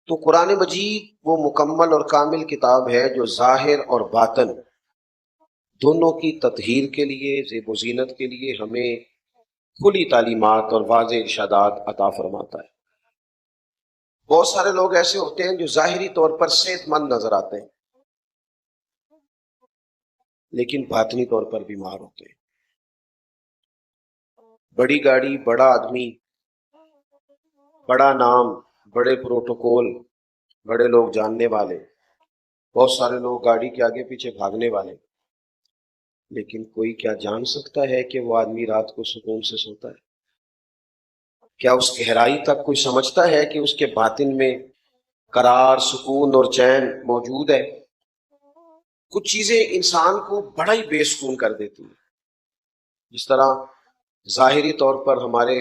تو قرآن مجید وہ مکمل اور کامل کتاب ہے جو ظاہر اور باطن دونوں کی تطہیر کے لیے، زیب و زینت کے لیے ہمیں کھلی تعلیمات اور واضح ارشادات عطا فرماتا ہے۔ بہت سارے لوگ ایسے ہوتے ہیں جو ظاہری طور پر صحت مند نظر آتے ہیں لیکن باطنی طور پر بیمار ہوتے ہیں۔ بڑی گاڑی، بڑا آدمی، بڑا نام، بڑے پروٹوکول، بڑے لوگ جاننے والے، بہت سارے لوگ گاڑی کے آگے پیچھے بھاگنے والے، لیکن کوئی کیا جان سکتا ہے کہ وہ آدمی رات کو سکون سے سوتا ہے؟ کیا اس گہرائی تک کوئی سمجھتا ہے کہ اس کے باطن میں قرار، سکون اور چین موجود ہے؟ کچھ چیزیں انسان کو بڑا ہی بے سکون کر دیتی ہیں، جس طرح ظاہری طور پر ہمارے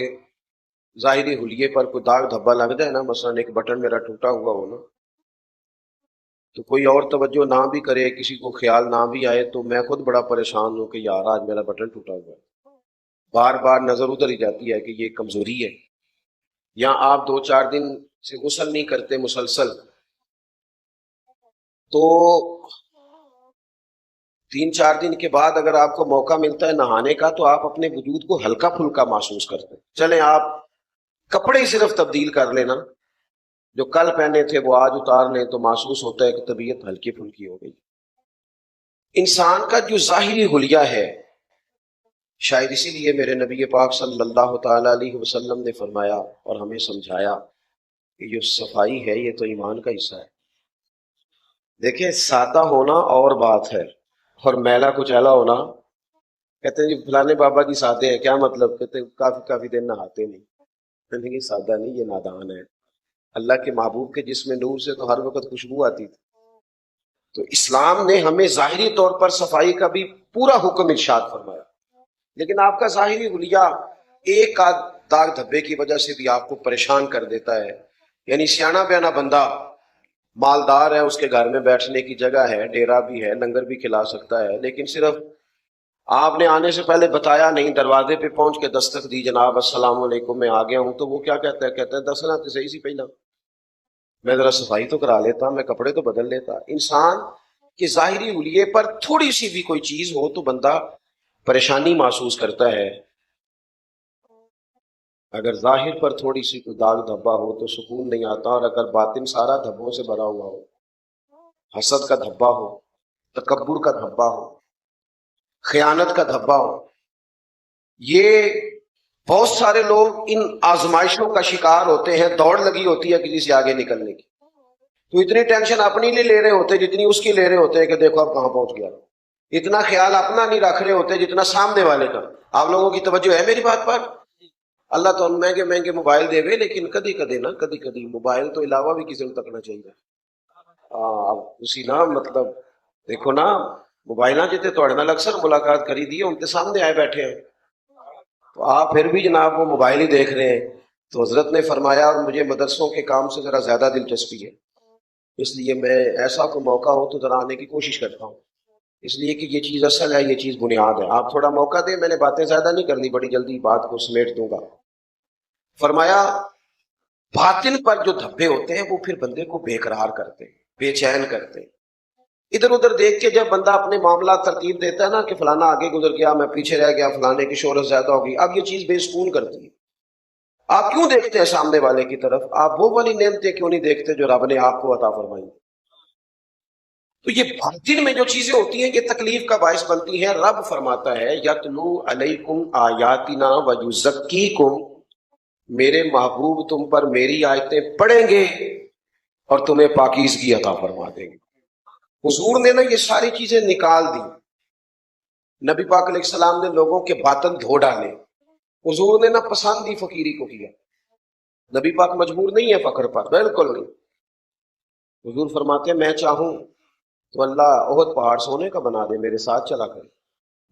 ظاہری حلیے پر کوئی داغ دھبا لگ جائے نا، مثلا ایک بٹن میرا ٹوٹا ہوا ہو نا، تو کوئی اور توجہ نہ بھی کرے، کسی کو خیال نہ بھی آئے، تو میں خود بڑا پریشان ہوں کہ یار آج میرا بٹن ٹوٹا ہوا ہے، بار بار نظر ادھر ہی جاتی ہے کہ یہ کمزوری ہے۔ یا آپ 2-4 دن سے غسل نہیں کرتے مسلسل، تو 3-4 دن کے بعد اگر آپ کو موقع ملتا ہے نہانے کا تو آپ اپنے وجود کو ہلکا پھلکا محسوس کرتے ہیں۔ چلیں آپ کپڑے صرف تبدیل کر لینا، جو کل پہنے تھے وہ آج اتار لیں تو محسوس ہوتا ہے کہ طبیعت ہلکی پھلکی ہو گئی۔ انسان کا جو ظاہری حلیہ ہے، شاید اسی لیے میرے نبی پاک صلی اللہ تعالی علیہ وسلم نے فرمایا اور ہمیں سمجھایا کہ جو صفائی ہے یہ تو ایمان کا حصہ ہے۔ دیکھیں سادہ ہونا اور بات ہے، اور میلا کچیلا ہونا، کہتے ہیں جی فلانے بابا جی سادے ہیں، کیا مطلب؟ کہتے ہیں کافی دن نہاتے نہیں۔ کہتے ہیں یہ سادہ نہیں، یہ نادان ہے۔ اللہ کے محبوب کے جسم نور سے تو ہر وقت خوشبو آتی تھی۔ تو اسلام نے ہمیں ظاہری طور پر صفائی کا بھی پورا حکم ارشاد فرمایا، لیکن آپ کا ظاہری حلیہ ایک آدھ داغ دھبے کی وجہ سے بھی آپ کو پریشان کر دیتا ہے۔ یعنی سیانا بیانا بندہ مالدار ہے، اس کے گھر میں بیٹھنے کی جگہ ہے، ڈیرا بھی ہے، لنگر بھی کھلا سکتا ہے، لیکن صرف آپ نے آنے سے پہلے بتایا نہیں، دروازے پہ پہنچ کے دستک دی، جناب السلام علیکم میں آ گیا ہوں، تو وہ کیا کہتا ہے؟ کہتا ہے دسنا تو صحیح سی پہلا، میں ذرا صفائی تو کرا لیتا، میں کپڑے تو بدل لیتا۔ انسان کے ظاہری حلیے پر تھوڑی سی بھی کوئی چیز ہو تو بندہ پریشانی محسوس کرتا ہے۔ اگر ظاہر پر تھوڑی سی کوئی داغ دھبا ہو تو سکون نہیں آتا، اور اگر باطن سارا دھبوں سے بھرا ہوا ہو، حسد کا دھبا ہو، تکبر کا دھبا ہو، خیانت کا دھبا ہو، یہ بہت سارے لوگ ان آزمائشوں کا شکار ہوتے ہیں۔ دوڑ لگی ہوتی ہے کسی سے آگے نکلنے کی، تو اتنی ٹینشن اپنی نہیں لے رہے ہوتے جتنی اس کی لے رہے ہوتے ہیں کہ دیکھو اب کہاں پہنچ گیا۔ اتنا خیال اپنا نہیں رکھ رہے ہوتے جتنا سامنے والے کا۔ آپ لوگوں کی توجہ ہے میری بات پر؟ اللہ تو مہنگے مہنگے موبائل دے وے، لیکن کدی کدی موبائل تو علاوہ بھی کسی کو تکنا چاہیے۔ اسی نا مطلب دیکھو نا، موبائل جیتے توڑے نال اکثر ملاقات کری دی، ان کے سامنے آئے بیٹھے ہیں، تو آپ پھر بھی جناب وہ موبائل ہی دیکھ رہے ہیں۔ تو حضرت نے فرمایا، اور مجھے مدرسوں کے کام سے ذرا زیادہ دلچسپی ہے، اس لیے میں ایسا کوئی موقع ہو تو ذرا آنے کی کوشش کرتا ہوں، اس لیے کہ یہ چیز اصل ہے، یہ چیز بنیاد ہے۔ آپ تھوڑا موقع دیں، میں نے باتیں زیادہ نہیں کرنی، بڑی جلدی بات کو سمیٹ دوں گا۔ فرمایا باطن پر جو دھبے ہوتے ہیں وہ پھر بندے کو بے قرار کرتے ہیں، بے چین کرتے ہیں۔ ادھر ادھر دیکھ کے جب بندہ اپنے معاملات ترتیب دیتا ہے نا کہ فلانا آگے گزر گیا، میں پیچھے رہ گیا، فلانے کی شہرت زیادہ ہوگی، اب یہ چیز بے سکون کرتی ہے۔ آپ کیوں دیکھتے ہیں سامنے والے کی طرف؟ آپ وہ والی نعمتیں کیوں نہیں دیکھتے جو رب نے آپ کو عطا فرمائی؟ تو یہ باطن میں جو چیزیں ہوتی ہیں یہ تکلیف کا باعث بنتی ہیں۔ رب فرماتا ہے یتلو علیکم آیاتنا ویزکیکم، میرے محبوب تم پر میری آیتیں پڑھیں گے اور تمہیں پاکیزگی عطا فرما دیں گے۔ حضور نے نا یہ ساری چیزیں نکال دی۔ نبی پاک علیہ السلام نے لوگوں کے باطن دھو ڈالے۔ حضور نے نا پسند ہی فقیری کو کیا۔ نبی پاک مجبور نہیں ہے فقر پر، بالکل نہیں۔ حضور فرماتے ہیں میں چاہوں تو اللہ احد پہاڑ سونے کا بنا دے، میرے ساتھ چلا کر،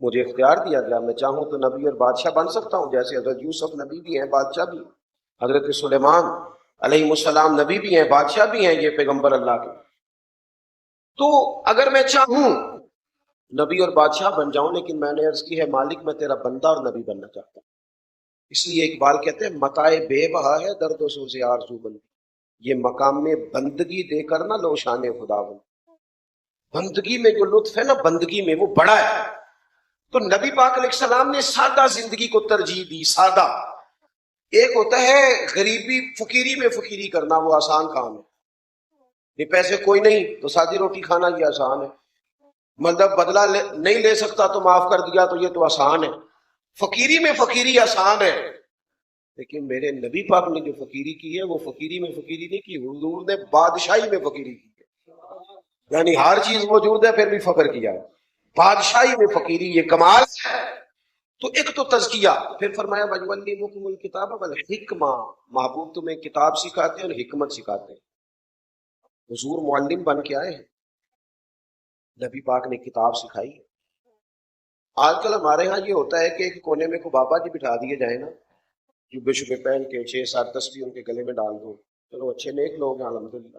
مجھے اختیار دیا گیا، میں چاہوں تو نبی اور بادشاہ بن سکتا ہوں، جیسے حضرت یوسف نبی بھی ہیں بادشاہ بھی، حضرت سلیمان علیہ السلام نبی بھی ہیں بادشاہ بھی ہیں، یہ پیغمبر اللہ کے۔ تو اگر میں چاہوں نبی اور بادشاہ بن جاؤں، لیکن میں نے عرض کی ہے مالک میں تیرا بندہ اور نبی بننا چاہتا ہوں۔ اس لیے اقبال کہتے ہیں متاع بے بہا ہے درد و سوز آرزو بندی، یہ مقام میں بندگی دے کر نہ لو شان خدا بند، بندگی میں جو لطف ہے نا بندگی میں وہ بڑا ہے۔ تو نبی پاک علیہ السلام نے سادہ زندگی کو ترجیح دی، سادہ۔ ایک ہوتا ہے غریبی فقیری میں فقیری کرنا، وہ آسان کام ہے، یہ پیسے کوئی نہیں تو سادی روٹی کھانا یہ آسان ہے، مطلب بدلہ نہیں لے سکتا تو معاف کر دیا تو یہ تو آسان ہے، فقیری میں فقیری آسان ہے۔ لیکن میرے نبی پاک نے جو فقیری کی ہے وہ فقیری میں فقیری نہیں کی، حضور نے بادشاہی میں فقیری کی ہے، یعنی ہر چیز موجود ہے پھر بھی فقر کیا ہے، بادشاہی میں فقیری، یہ کمال ہے۔ تو ایک تو تزکیہ، پھر فرمایا وَيُعَلِّمُكُمُ الْكِتَابَ وَالْحِکْمَةَ، محبوب تمہیں کتاب سکھاتے ہیں اور حکمت سکھاتے ہیں۔ حضور معلم بن کے آئے ہیں، نبی پاک نے کتاب سکھائی ہے۔ آج کل ہمارے ہاں یہ ہوتا ہے کہ ایک کونے میں کو بابا جی بٹھا دیے جائیں نا، جبے شبے پہن کے 6-7 تسبیح ان کے گلے میں ڈال دو، چلو اچھے نیک لوگ ہیں الحمدللہ،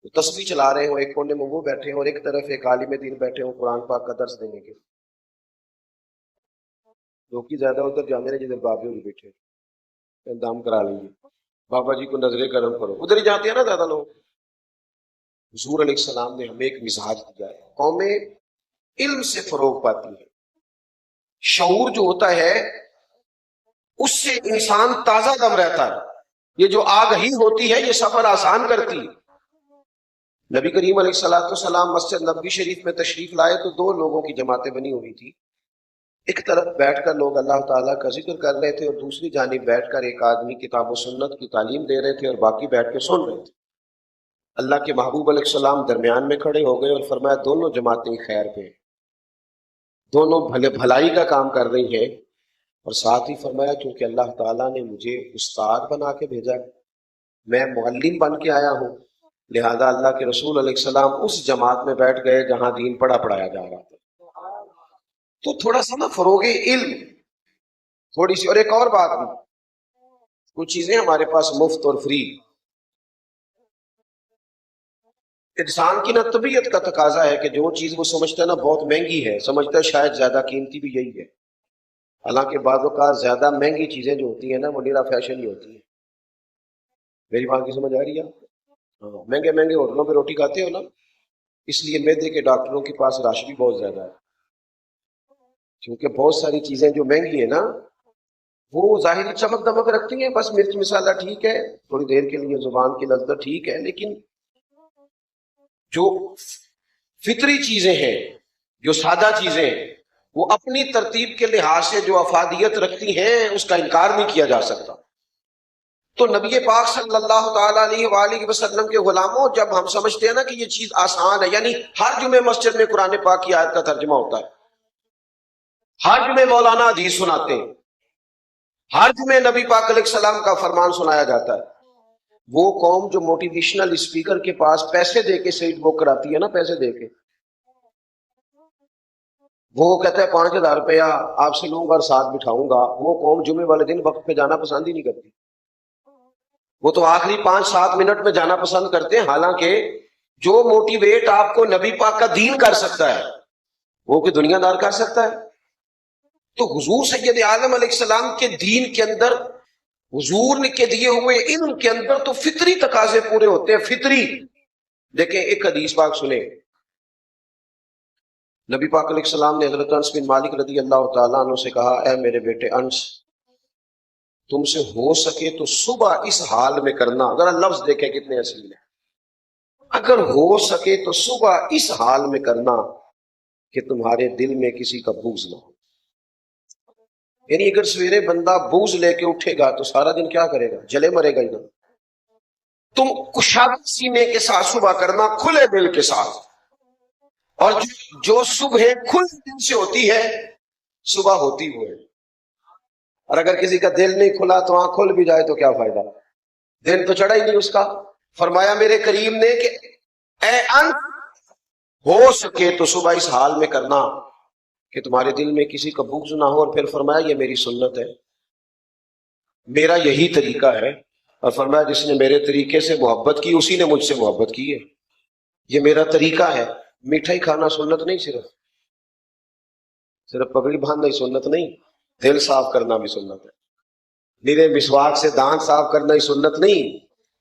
تو تسبیح چلا رہے ہوں، ایک کونے میں وہ بیٹھے ہیں اور ایک طرف ایک عالم دین بیٹھے ہوں قرآن پاک کا درس دینے کے، لوگ کی زیادہ ادھر جانے رہے جدھر بابے ہوئی بیٹھے انتظام کرا لیں گے، بابا جی کو نظر کرم کرو، ادھر ہی جاتے ہیں نا زیادہ لوگ۔ حضور علیہ السلام نے ہمیں ایک مزاج دیا ہے، قومیں علم سے فروغ پاتی ہے، شعور جو ہوتا ہے اس سے انسان تازہ دم رہتا ہے، یہ جو آگہی ہوتی ہے یہ سفر آسان کرتی ہے۔ نبی کریم علیہ السلام مسجد نبوی شریف میں تشریف لائے تو 2 لوگوں کی جماعتیں بنی ہوئی تھی، ایک طرف بیٹھ کر لوگ اللہ تعالیٰ کا ذکر کر رہے تھے اور دوسری جانب بیٹھ کر ایک آدمی کتاب و سنت کی تعلیم دے رہے تھے اور باقی بیٹھ کے سن رہے تھے۔ اللہ کے محبوب علیہ السلام درمیان میں کھڑے ہو گئے اور فرمایا دونوں جماعتیں خیر پہ، دونوں بھلائی کا کام کر رہی ہیں، اور ساتھ ہی فرمایا کیونکہ اللہ تعالیٰ نے مجھے استاد بنا کے بھیجا ہے، میں معلم بن کے آیا ہوں، لہذا اللہ کے رسول علیہ السلام اس جماعت میں بیٹھ گئے جہاں دین پڑھایا جا رہا تھا۔ تو تھوڑا سا نا فروغ علم تھوڑی سی، اور ایک اور بات بھی، کچھ چیزیں ہمارے پاس مفت اور فری، انسان کی نا طبیعت کا تقاضا ہے کہ جو چیز وہ سمجھتا ہے نا بہت مہنگی ہے، سمجھتا ہے شاید زیادہ قیمتی بھی یہی ہے، حالانکہ بعض اوقات زیادہ مہنگی چیزیں جو ہوتی ہیں نا وہ نیرا فیشن ہی ہوتی ہے۔ میری بات کی سمجھ آ رہی ہے؟ مہنگے مہنگے ہوٹلوں پہ روٹی کھاتے ہو نا، اس لیے معدے کے ڈاکٹروں کے پاس رش بھی بہت زیادہ ہے، کیونکہ بہت ساری چیزیں جو مہنگی ہیں نا وہ ظاہری چمک دمک رکھتی ہیں، بس مرچ مسالہ ٹھیک ہے تھوڑی دیر کے لیے، زبان کی لذت ٹھیک ہے، لیکن جو فطری چیزیں ہیں، جو سادہ چیزیں ہیں، وہ اپنی ترتیب کے لحاظ سے جو افادیت رکھتی ہیں اس کا انکار نہیں کیا جا سکتا۔ تو نبی پاک صلی اللہ تعالیٰ علیہ وآلہ وسلم کے غلاموں، جب ہم سمجھتے ہیں نا کہ یہ چیز آسان ہے، یعنی ہر جمعے مسجد میں قرآن پاک کی آیت کا ترجمہ ہوتا ہے، ہر جمعے مولانا حدیث سناتے ہیں، ہر جمعے نبی پاک علیہ السلام کا فرمان سنایا جاتا ہے، وہ قوم جو موٹیویشنل اسپیکر کے پاس پیسے دے کے سیٹ بک کراتی ہے نا، پیسے دے کے، وہ کہتا ہے 5000 روپیہ آپ سے لوں گا اور ساتھ بٹھاؤں گا، وہ قوم جمعے والے دن وقت پہ جانا پسند ہی نہیں کرتی، وہ تو آخری 5-7 منٹ میں جانا پسند کرتے ہیں، حالانکہ جو موٹیویٹ آپ کو نبی پاک کا دین کر سکتا ہے وہ کوئی دنیا دار کر سکتا ہے؟ تو حضور سید عالم علیہ السلام کے دین کے اندر، حضور کے دیے ہوئے علم کے اندر تو فطری تقاضے پورے ہوتے ہیں، فطری۔ دیکھیں ایک حدیث پاک سنیں، نبی پاک علیہ السلام نے حضرت انس بن مالک رضی اللہ تعالیٰ عنہ سے کہا، اے میرے بیٹے انس، تم سے ہو سکے تو صبح اس حال میں کرنا، ذرا لفظ دیکھیں کتنے اصیل ہیں، اگر ہو سکے تو صبح اس حال میں کرنا کہ تمہارے دل میں کسی کا بغض نہ ہو، یعنی اگر سویرے بندہ بغض لے کے اٹھے گا تو سارا دن کیا کرے گا؟ جلے مرے گا ہی نا۔ تم کشادہ سینے کے ساتھ صبح کرنا، کھلے دل کے ساتھ، اور جو صبح کھلے دل سے ہوتی ہے صبح ہوتی وہ ہے، اور اگر کسی کا دل نہیں کھلا تو آنکھ کھل بھی جائے تو کیا فائدہ، دل تو چڑھا ہی نہیں اس کا۔ فرمایا میرے کریم نے کہ اے انس، ہو سکے تو صبح اس حال میں کرنا کہ تمہارے دل میں کسی کا بغض نہ ہو، اور پھر فرمایا یہ میری سنت ہے، میرا یہی طریقہ ہے، اور فرمایا جس نے میرے طریقے سے محبت کی اسی نے مجھ سے محبت کی ہے، یہ میرا طریقہ ہے۔ میٹھائی کھانا سنت نہیں، صرف پگڑی باندھنا ہی سنت نہیں، دل صاف کرنا بھی سنت ہے، نیرے مسواک سے دانت صاف کرنا ہی سنت نہیں،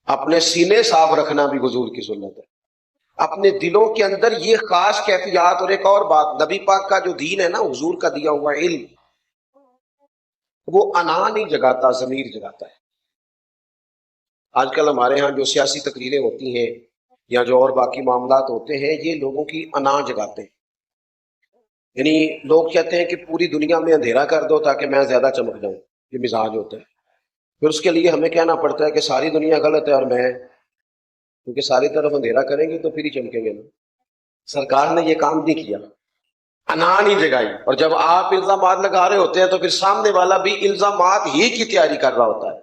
اپنے سینے صاف رکھنا بھی حضور کی سنت ہے، اپنے دلوں کے اندر یہ خاص کیفیات۔ اور ایک اور بات، نبی پاک کا جو دین ہے نا، حضور کا دیا ہوا علم، وہ انا نہیں جگاتا، ضمیر جگاتا ہے۔ آج کل ہمارے ہاں جو سیاسی تقریریں ہوتی ہیں یا جو اور باقی معاملات ہوتے ہیں، یہ لوگوں کی انا جگاتے ہیں۔ یعنی لوگ کہتے ہیں کہ پوری دنیا میں اندھیرا کر دو تاکہ میں زیادہ چمک جاؤں، یہ مزاج ہوتا ہے۔ پھر اس کے لیے ہمیں کہنا پڑتا ہے کہ ساری دنیا غلط ہے اور میں، کیونکہ ساری طرف اندھیرا کریں گے تو پھر ہی چمکیں گے نا۔ سرکار نے یہ کام نہیں کیا، انا نہیں جگائی۔ اور جب آپ الزامات لگا رہے ہوتے ہیں تو پھر سامنے والا بھی الزامات ہی کی تیاری کر رہا ہوتا ہے،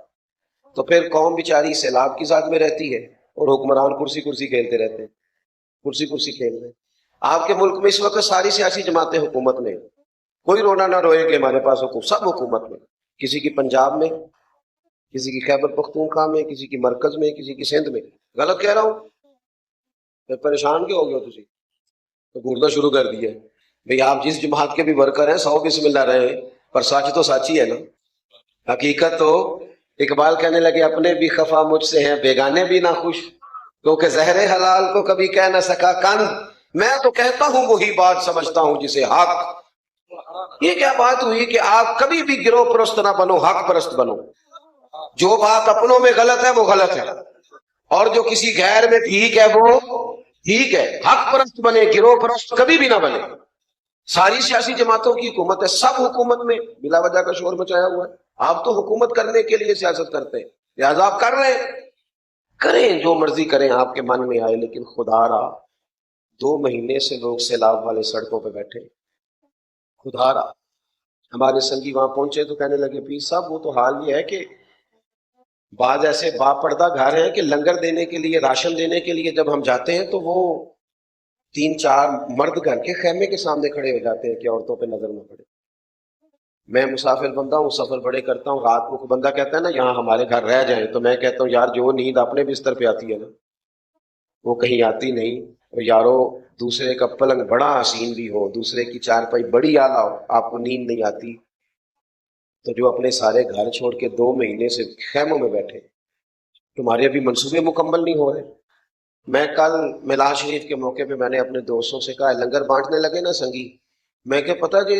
تو پھر قوم بیچاری سیلاب کی ذات میں رہتی ہے اور حکمران کرسی کرسی کھیلتے رہتے ہیں، کرسی کرسی کھیل رہے ہیں۔ آپ کے ملک میں اس وقت ساری سیاسی جماعتیں حکومت میں، کوئی رونا نہ روئے کہ ہمارے پاس حکومت، سب حکومت میں، کسی کی پنجاب میں، کسی کی خیبر پختونخوا میں، کسی کی مرکز میں، کسی کی سندھ میں۔ غلط کہہ رہا ہوں؟ پھر پریشان کیوں ہو گئے ہو تسی؟ تو گھورنا شروع کر دیا بھئی آپ جس جماعت کے بھی ورکر ہیں 100 بسم اللہ رہے ہیں، پر سچ تو سچ ہی ہے نا۔ حقیقت تو اقبال کہنے لگے اپنے بھی خفا مجھ سے ہیں، بیگانے بھی نہ خوش، کیونکہ زہر حلال کو کبھی کہہ نہ سکا کن، میں تو کہتا ہوں وہی بات سمجھتا ہوں جسے حق۔ یہ کیا بات ہوئی کہ آپ کبھی بھی گروہ پرست نہ بنو، حق پرست بنو۔ جو بات اپنوں میں غلط ہے وہ غلط ہے، اور جو کسی غیر میں ٹھیک ہے وہ ٹھیک ہے۔ حق پرست بنے، گروہ پرست کبھی بھی نہ بنے۔ ساری سیاسی جماعتوں کی حکومت ہے، سب حکومت میں بلا وجہ کا شور مچایا ہوا ہے۔ آپ تو حکومت کرنے کے لیے سیاست کرتے ہیں، لہذا آپ کر رہے ہیں، کریں جو مرضی کریں آپ کے من میں آئے، لیکن خدا را 2 مہینے سے لوگ سیلاب والے سڑکوں پہ بیٹھے، خدا را۔ ہمارے سنگی وہاں پہنچے تو کہنے لگے پیر صاحب وہ تو حال یہ ہے کہ بعض ایسے باپردہ گھر ہیں کہ لنگر دینے کے لیے، راشن دینے کے لیے جب ہم جاتے ہیں تو وہ 3-4 مرد گھر کے خیمے کے سامنے کھڑے ہو جاتے ہیں کہ عورتوں پہ نظر نہ پڑے۔ میں مسافر بندہ ہوں، سفر بڑے کرتا ہوں، رات کو بندہ کہتا ہے نا یہاں ہمارے گھر رہ جائیں، تو میں کہتا ہوں یار جو نیند اپنے بستر پہ آتی ہے نا وہ کہیں آتی نہیں۔ اور یارو دوسرے کا پلنگ بڑا حسین بھی ہو، دوسرے کی چارپائی بڑی اعلیٰ ہو، آپ کو نیند نہیں آتی، تو جو اپنے سارے گھر چھوڑ کے 2 مہینے سے خیموں میں بیٹھے، تمہارے ابھی منصوبے مکمل نہیں ہو رہے۔ میں کل میلاد شریف کے موقع پہ میں نے اپنے دوستوں سے کہا لنگر بانٹنے لگے نا سنگی، میں کہ پتہ جی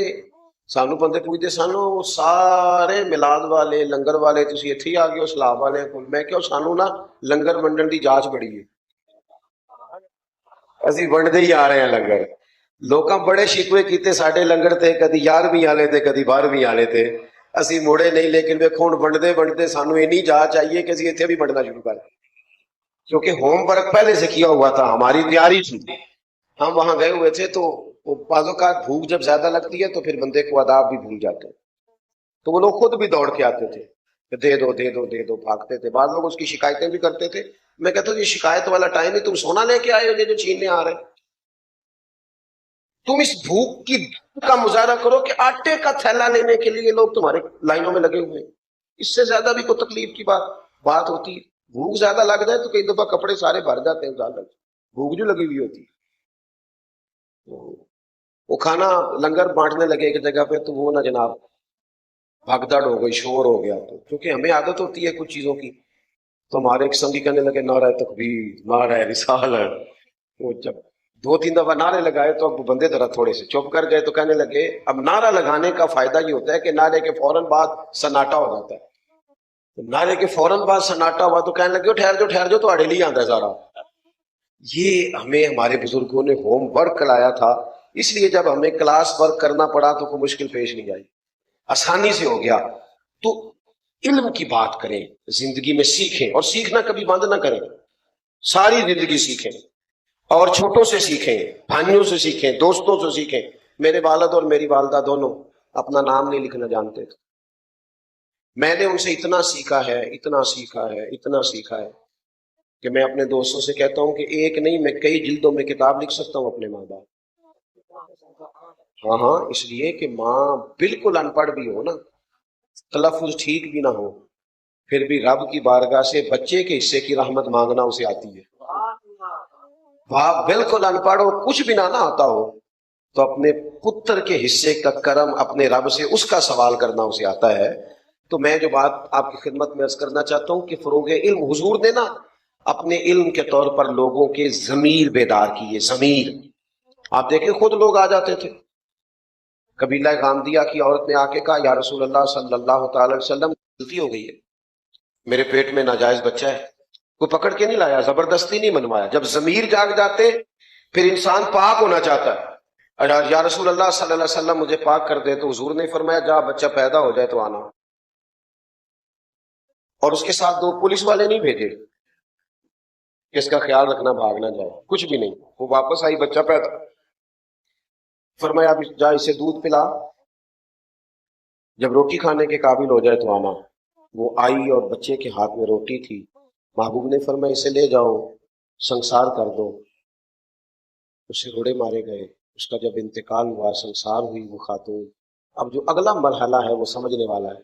سانو بندے پوچھتے سانو سارے میلاد والے لنگر والے تسی اتھے ہی آ گئے ہو سلاب والے کو، میں کہ سانو نا لنگر ونڈن دی جانچ بڑی ہے، اسی ونڈتے ہی آ رہے ہیں لنگر۔ لوکاں بڑے شکوے کیتے ساڈے لنگر تے، کدی 11ویں والے تے کدی 12ویں والے تے، اسی موڑے نہیں، لیکن ویکھو ہن ونڈتے ونڈتے سانو اینی جانچ چاہیے کہ اسی اتھے بھی ونڈنا شروع کر دیں، کیونکہ ہوم ورک پہلے سے کیا ہوا تھا، ہماری تیاری تھی۔ ہم وہاں گئے ہوئے تھے تو بعض اوقات بھوک جب زیادہ لگتی ہے تو پھر بندے کو آداب بھی بھول جاتے ہیں، تو وہ لوگ خود بھی دوڑ کے آتے تھے کہ دے دو دے دو دے دو، بھاگتے تھے۔ بعض لوگ اس کی شکایتیں بھی کرتے تھے، میں کہتا ہوں یہ شکایت والا ٹائم ہے، تم سونا لے کے آئے ہو جو چھیننے آ رہے، تم اس بھوک کی کا مظاہرہ کرو کہ آٹے کا تھیلا لینے کے لیے لوگ تمہارے لائنوں میں لگے ہوئے ہیں۔ اس سے زیادہ بھی کوئی تکلیف کی بات ہوتی ہے؟ بھوک زیادہ لگ جائے تو کئی دفعہ کپڑے سارے بھر جاتے ہیں، زیادہ بھوک جو لگی ہوئی ہوتی ہے۔ وہ کھانا لنگر بانٹنے لگے ایک جگہ پہ تو وہ نا جناب بھگدڑ ہو گئی، شور ہو گیا، تو کیونکہ ہمیں عادت ہوتی ہے کچھ چیزوں کی، تو ہمارے ایک سنگی کہنے لگے نعرہ تکبیر، نعرہ رسالت۔ وہ جب 2-3 دفعہ نعرے لگائے تو اب بندے ذرا تھوڑے سے چپ کر گئے، تو کہنے لگے اب نعرہ لگانے کا فائدہ یہ ہوتا ہے کہ نعرے کے فوراً بعد سناٹا ہو جاتا ہے، نعرے کے فوراً بعد سناٹا ہوا تو کہنے لگے ٹھہر جو تو لیے آتا ہے سارا۔ یہ ہمیں ہمارے بزرگوں نے ہوم ورک کرایا تھا، اس لیے جب ہمیں کلاس ورک کرنا پڑا تو کوئی مشکل پیش نہیں آئی، آسانی سے ہو گیا۔ تو علم کی بات کریں، زندگی میں سیکھیں، اور سیکھنا کبھی بند نہ کریں، ساری زندگی سیکھیں، اور چھوٹوں سے سیکھیں، بھائیوں سے سیکھیں، دوستوں سے سیکھیں۔ میرے والد اور میری والدہ دونوں اپنا نام نہیں لکھنا جانتے تھے، میں نے ان سے اتنا سیکھا ہے اتنا سیکھا ہے اتنا سیکھا ہے کہ میں اپنے دوستوں سے کہتا ہوں کہ ایک نہیں میں کئی جلدوں میں کتاب لکھ سکتا ہوں اپنے ماں باپ۔ ہاں اس لیے کہ ماں بالکل ان پڑھ بھی ہو نا، تلفظ ٹھیک بھی نہ ہو، پھر بھی رب کی بارگاہ سے بچے کے حصے کی رحمت مانگنا اسے آتی ہے۔ باپ بالکل ان پڑھ ہو، کچھ بھی نہ آتا ہو، تو اپنے پتر کے حصے کا کرم اپنے رب سے اس کا سوال کرنا اسے آتا ہے۔ تو میں جو بات آپ کی خدمت میں عرض کرنا چاہتا ہوں کہ فروغ علم حضور نے نا اپنے علم کے طور پر لوگوں کے ضمیر بیدار کیے. ضمیر آپ دیکھیں خود لوگ آ جاتے تھے. قبیلہ غامدیہ کی عورت نے آ کے کہا یا رسول اللہ صلی اللہ تعالی وسلم غلطی ہو گئی ہے, میرے پیٹ میں ناجائز بچہ ہے. کوئی پکڑ کے نہیں لایا, زبردستی نہیں منوایا. جب ضمیر جاگ جاتے پھر انسان پاک ہونا چاہتا ہے. یا رسول اللہ صلی اللہ علیہ وسلم مجھے پاک کر دے, تو حضور نے فرمایا جا بچہ پیدا ہو جائے تو آنا. اور اس کے ساتھ 2 پولیس والے نہیں بھیجے کہ اس کا خیال رکھنا بھاگ نہ جائے, کچھ بھی نہیں. وہ واپس آئی, بچہ پیدا. فرمایا اب جا اسے دودھ پلا, جب روٹی کھانے کے قابل ہو جائے تو آنا. وہ آئی اور بچے کے ہاتھ میں روٹی تھی. محبوب نے فرمایا اسے لے جاؤ, سنسار کر دو. اسے روڑے مارے گئے. اس کا جب انتقال ہوا, سنسار ہوئی وہ خاتون. اب جو اگلا مرحلہ ہے وہ سمجھنے والا ہے.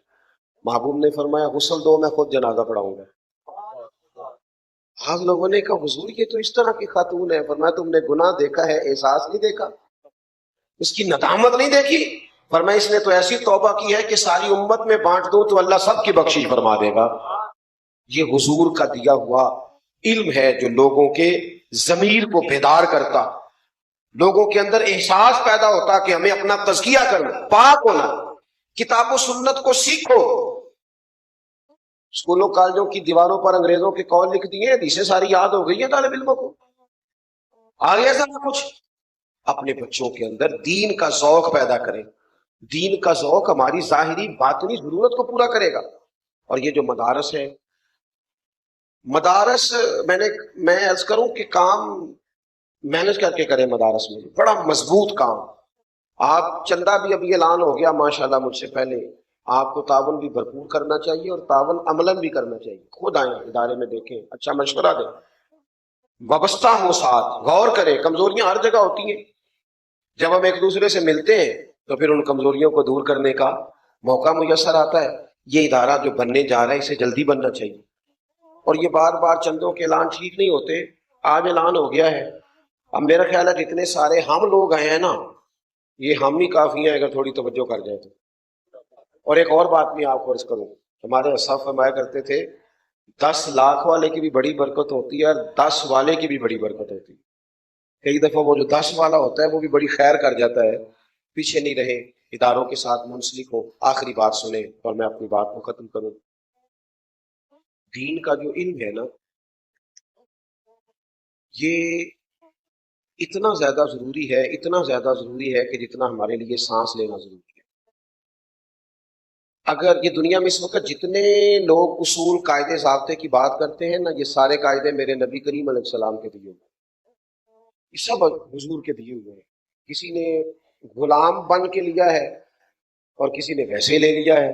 محبوب نے فرمایا غسل دو, میں خود جنازہ پڑھاؤں گا. آپ لوگوں نے کہا حضور یہ تو اس طرح کی خاتون ہے. فرمایا تم نے گناہ دیکھا ہے, احساس نہیں دیکھا, اس کی ندامت نہیں دیکھی. فرمایا اس نے تو ایسی توبہ کی ہے کہ ساری امت میں بانٹ دوں تو اللہ سب کی بخشش فرما دے گا. یہ حضور کا دیا ہوا علم ہے جو لوگوں کے ضمیر کو بیدار کرتا, لوگوں کے اندر احساس پیدا ہوتا کہ ہمیں اپنا تزکیہ کرنا, پاک ہونا. کتاب و سنت کو سیکھو. اسکولوں کالجوں کی دیواروں پر انگریزوں کے قول لکھ دیے, حدیثیں ساری یاد ہو گئی ہیں طالب علموں کو, آگے ایسا نہ کچھ. اپنے بچوں کے اندر دین کا ذوق پیدا کریں. دین کا ذوق ہماری ظاہری باطنی ضرورت کو پورا کرے گا. اور یہ جو مدارس ہے, مدارس میں عرض کروں کہ کام مینج کر کے کریں. مدارس میں بڑا مضبوط کام. آپ چندہ بھی ابھی اعلان ہو گیا ماشاءاللہ مجھ سے پہلے, آپ کو تعاون بھی بھرپور کرنا چاہیے اور تعاون عملاً بھی کرنا چاہیے. خود آئیں ادارے میں دیکھیں, اچھا مشورہ دیں, وابستہ ہو ساتھ, غور کریں. کمزوریاں ہر جگہ ہوتی ہیں. جب ہم ایک دوسرے سے ملتے ہیں تو پھر ان کمزوریوں کو دور کرنے کا موقع میسر آتا ہے. یہ ادارہ جو بننے جا رہا ہے اسے جلدی بننا چاہیے. اور یہ بار بار چندوں کے اعلان ٹھیک نہیں ہوتے. آج اعلان ہو گیا ہے. اب میرا خیال ہے جتنے سارے ہم لوگ آئے ہیں نا, یہ ہم ہی کافی ہیں اگر تھوڑی توجہ کر جائے تو. اور ایک اور بات میں آپ کو عرض کروں, ہمارے اسلاف فرمایا کرتے تھے 10 لاکھ والے کی بھی بڑی برکت ہوتی ہے اور 10 والے کی بھی بڑی برکت ہوتی ہے. کئی دفعہ وہ جو 10 والا ہوتا ہے وہ بھی بڑی خیر کر جاتا ہے. پیچھے نہیں رہے, اداروں کے ساتھ منسلک ہو. آخری بات سنیں اور میں اپنی بات کو ختم کروں. دین کا جو علم ہے نا, یہ اتنا زیادہ ضروری ہے, اتنا زیادہ ضروری ہے کہ جتنا ہمارے لیے سانس لینا ضروری ہے. اگر یہ دنیا میں اس وقت جتنے لوگ اصول قاعدے ضابطے کی بات کرتے ہیں نا, یہ سارے قاعدے میرے نبی کریم علیہ السلام کے دیے ہوئے ہیں. یہ سب حضور کے دیے ہوئے ہیں. کسی نے غلام بن کے لیا ہے اور کسی نے ویسے ہی لے لیا ہے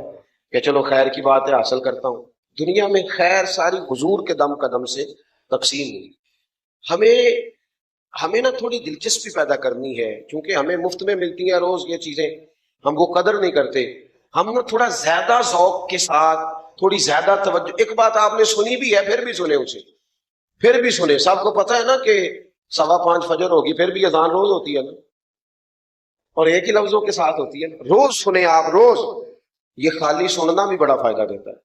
کہ چلو خیر کی بات ہے حاصل کرتا ہوں. دنیا میں خیر ساری حضور کے دم قدم سے تقسیم ہوئی. ہمیں نا تھوڑی دلچسپی پیدا کرنی ہے, کیونکہ ہمیں مفت میں ملتی ہیں روز یہ چیزیں, ہم وہ قدر نہیں کرتے. ہم نا تھوڑا زیادہ ذوق کے ساتھ, تھوڑی زیادہ توجہ. ایک بات آپ نے سنی بھی ہے, پھر بھی سنیں اسے, پھر بھی سنیں. سب کو پتہ ہے نا کہ 5:15 فجر ہوگی, پھر بھی اذان روز ہوتی ہے نا, اور ایک ہی لفظوں کے ساتھ ہوتی ہے نا. روز سنیں آپ, روز. یہ خالی سننا بھی بڑا فائدہ دیتا ہے.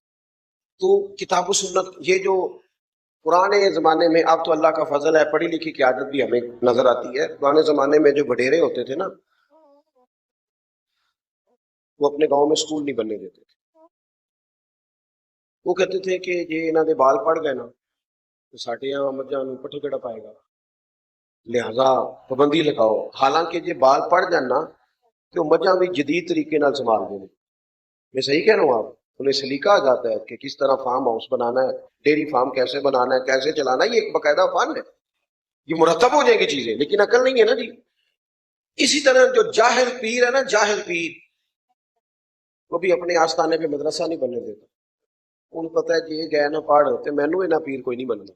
تو کتاب و سنت, یہ جو پرانے زمانے میں, اب تو اللہ کا فضل ہے پڑھی لکھی کی عادت بھی ہمیں نظر آتی ہے. پرانے زمانے میں جو وڈیرے ہوتے تھے نا, وہ اپنے گاؤں میں اسکول نہیں بننے دیتے تھے. وہ کہتے تھے کہ یہ انہوں نے بال پڑ گئے نا تو ساڈے یہاں مجھا پٹھے کہڑا پائے گا, لہذا پابندی لگاؤ. حالانکہ یہ بال پڑ جانا تو مجھا بھی جدید طریقے نال سنبھال دیں. میں صحیح کہہ رہا ہوں, آپ انہیں سلیقہ آ جاتا ہے کہ کس طرح فارم ہاؤس بنانا ہے, ڈیری فارم کیسے بنانا ہے, کیسے چلانا ہے. یہ ایک باقاعدہ فن ہے, یہ مرتب ہو جائیں گی چیزیں, لیکن عقل نہیں ہے نا جی. اسی طرح جو جاہل پیر ہے نا, جاہل پیر, وہ بھی اپنے آستانے پہ مدرسہ نہیں بننے دیتا. ان کو پتہ ہے کہ یہ گئے نہ پڑھ ہوتے, مینو نہ پیر کوئی نہیں بننا.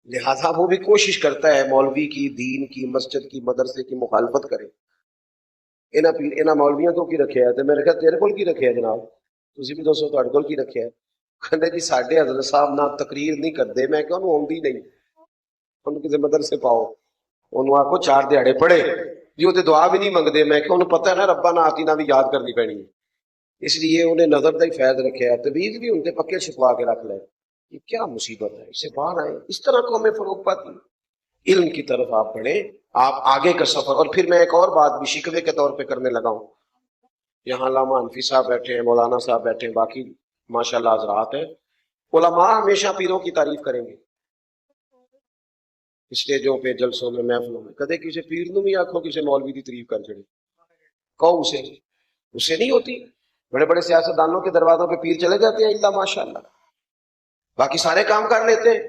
لہذا وہ بھی کوشش کرتا ہے مولوی کی, دین کی, مسجد کی, مدرسے کی مخالفت کرے. انہاں مولویاں تو کی رکھیا ہے, میرے خیال تیرے کول کی رکھیا ہے جناب, تسی بھی دوستو تہاڈے کول کی رکھیا ہے. کہندے جی ساڈے حضرت صاحب نہ تقریر نہیں کرتے. میں کہ انہوں آوندی نہیں, انہوں کسی مدرسے پاؤ, انہوں آکھو 4 دیہاڑے پڑھے جی, وہ تے دعا بھی نہیں منگتے. میں کہ انہوں پتہ ہے نا ربنا آتینا بھی یاد کرنی پینی ہے, اس لیے انہیں نظر دا ہی فیض رکھیا ہے. طبیعت بھی ان تے پکے چھپوا کے رکھ لے. یہ کیا مصیبت ہے، اسے باہر آئے، اس طرح قومیں فروغ پاتی ہیں۔ علم کی طرف آپ بڑھیں، آپ آگے کا سفر۔ اور پھر میں ایک اور بات بھی شکوے کے طور پہ کرنے لگا ہوں، یہاں علامہ انفی صاحب بیٹھے ہیں، مولانا صاحب بیٹھے ہیں، باقی ماشاءاللہ حضرات ہیں، علماء ہمیشہ پیروں کی تعریف کریں گے اسٹیجوں پہ، جلسوں میں، محفلوں میں، کدے کسی پیر نو بھی آکھو کسی مولوی کی تعریف کر چھڑے، کہو اسے نہیں ہوتی۔ بڑے بڑے سیاستدانوں کے دروازوں پہ پیر چلے جاتے ہیں، اللہ ماشاءاللہ، باقی سارے کام کر لیتے ہیں،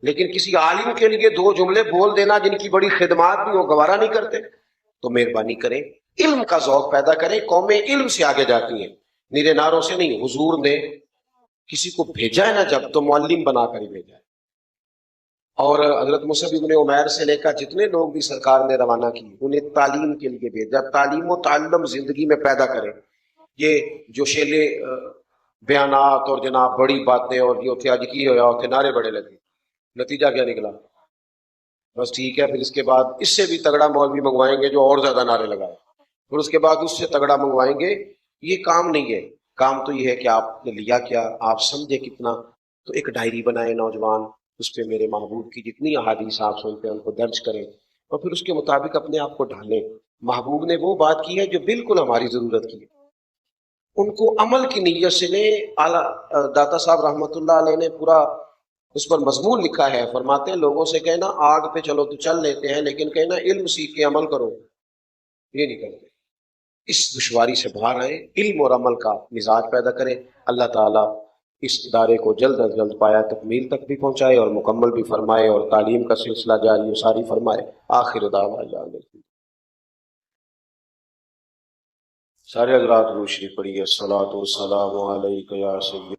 لیکن کسی عالم کے لیے دو جملے بول دینا جن کی بڑی خدمات بھی وہ گوارا نہیں کرتے۔ تو مہربانی کریں، علم کا ذوق پیدا کریں، قومیں علم سے آگے جاتی ہیں، نیرے ناروں سے نہیں۔ حضور نے کسی کو بھیجا ہے نا جب، تو معلم بنا کر ہی بھیجا ہے۔ اور حضرت مصعب ابن عمیر سے لے کر جتنے لوگ بھی سرکار نے روانہ کی، انہیں تعلیم کے لیے بھیجا، تعلیم و تعلم زندگی میں پیدا کریں۔ یہ جو شیلے بیانات اور جناب بڑی باتیں اور جو تھے آج کی ہوا ہوتے نعرے بڑے لگے، نتیجہ کیا نکلا؟ بس ٹھیک ہے، پھر اس کے بعد اس سے بھی تگڑا مولوی منگوائیں گے جو اور زیادہ نعرے لگائے، پھر اس کے بعد اس سے تگڑا منگوائیں گے۔ یہ کام نہیں ہے، کام تو یہ ہے کہ آپ نے لیا کیا، آپ سمجھے کتنا۔ تو ایک ڈائری بنائے نوجوان، اس پہ میرے محبوب کی جتنی احادیث آپ سنتے ہیں ان کو درج کریں، اور پھر اس کے مطابق اپنے آپ کو ڈھالیں۔ محبوب نے وہ بات کی ہے جو بالکل ہماری ضرورت کی ہے، ان کو عمل کی نیت سے لیں۔ اعلیٰ داتا صاحب رحمۃ اللہ علیہ نے پورا اس پر مضمون لکھا ہے، فرماتے ہیں لوگوں سے کہنا آگ پہ چلو تو چل لیتے ہیں، لیکن کہنا علم سیکھ کے عمل کرو، یہ نہیں کرتے۔ اس دشواری سے باہر آئیں، علم اور عمل کا مزاج پیدا کریں۔ اللہ تعالیٰ اس ادارے کو جلد از جلد پایا تکمیل تک بھی پہنچائے اور مکمل بھی فرمائے، اور تعلیم کا سلسلہ جاری و ساری فرمائے۔ آخر دعوانا سارے حضرات روشنی پڑی ہے، الصلاۃ والسلام علیک یا سید